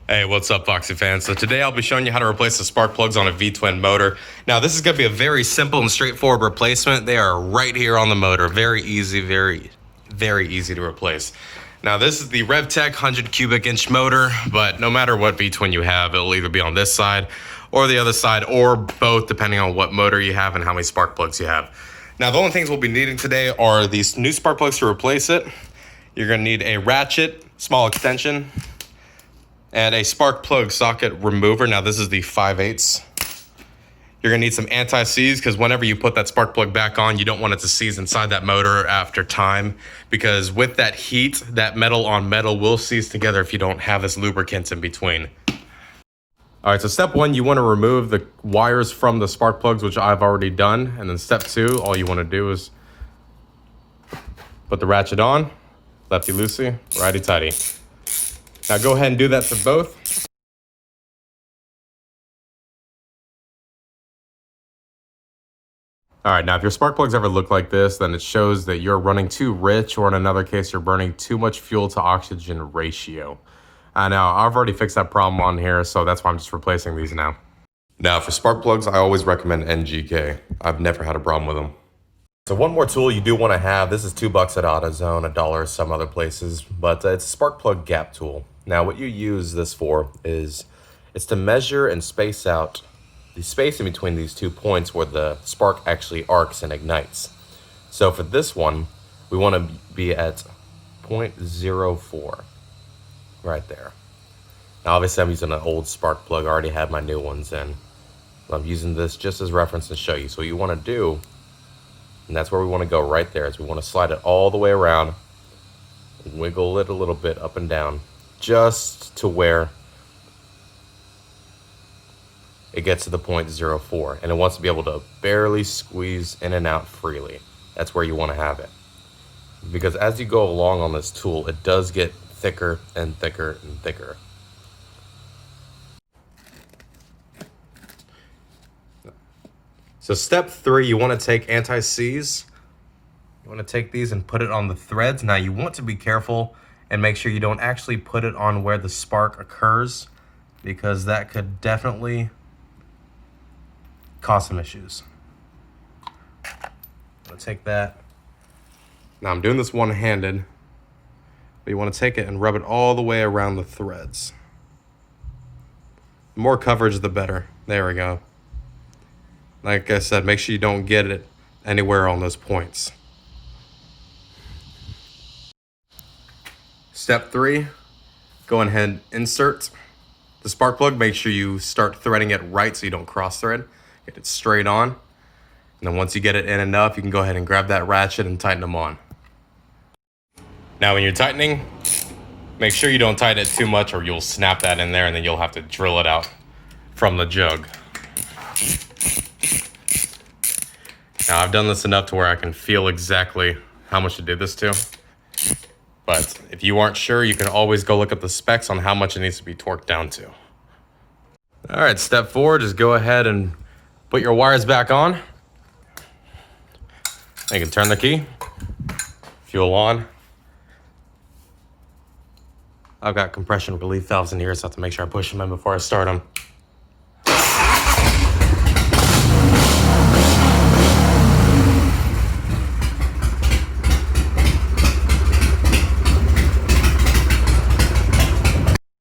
Hey, what's up, Foxy fans? So today I'll be showing you how to replace the spark plugs on a V-twin motor. Now this is going to be a very simple and straightforward replacement. They are right here on the motor. Very easy, very easy to replace. Now this is the RevTech 100 cubic inch motor, but no matter what V-twin you have, it'll either be on this side or the other side or both, depending on what motor you have and how many spark plugs you have. Now the only things we'll be needing today are these new spark plugs to replace it. You're going to need a ratchet, small extension, and a spark plug socket remover. Now this is the 5/8. You're gonna need some anti-seize because whenever you put that spark plug back on, you don't want it to seize inside that motor after time, because with that heat, that metal on metal will seize together if you don't have this lubricant in between. All right, so step one, you wanna remove the wires from the spark plugs, which I've already done. And then step two, all you wanna do is put the ratchet on, lefty-loosey, righty-tighty. Now go ahead and do that for both. All right, now if your spark plugs ever look like this, then it shows that you're running too rich, or in another case, you're burning too much fuel to oxygen ratio. Now, I've already fixed that problem on here, so that's why I'm just replacing these now. Now, for spark plugs, I always recommend NGK. I've never had a problem with them. So one more tool you do want to have, this is $2 at AutoZone, $1 some other places, but it's a spark plug gap tool. Now what you use this for is, it's to measure and space out the space in between these 2 points where the spark actually arcs and ignites. So for this one, we want to be at 0.04, right there. Now obviously I'm using an old spark plug, I already have my new ones in. I'm using this just as reference to show you. So what you want to do, and that's where we want to go right there, is we want to slide it all the way around, wiggle it a little bit up and down, just to where it gets to the 0.04, and it wants to be able to barely squeeze in and out freely. That's where you want to have it, because as you go along on this tool, it does get thicker and thicker and thicker. So step 3, you want to take anti-seize. You want to take these and put it on the threads. Now you want to be careful and make sure you don't actually put it on where the spark occurs, because that could definitely cause some issues. I'm gonna take that. Now I'm doing this one-handed, but you want to take it and rub it all the way around the threads. The more coverage, the better. There we go. Like I said, make sure you don't get it anywhere on those points. Step 3, go ahead and insert the spark plug. Make sure you start threading it right so you don't cross thread. Get it straight on. And then once you get it in enough, you can go ahead and grab that ratchet and tighten them on. Now when you're tightening, make sure you don't tighten it too much or you'll snap that in there and then you'll have to drill it out from the jug. Now I've done this enough to where I can feel exactly how much to do this to. But if you aren't sure, you can always go look at the specs on how much it needs to be torqued down to. All right, step 4, just go ahead and put your wires back on. You can turn the key, fuel on. I've got compression relief valves in here, so I have to make sure I push them in before I start them.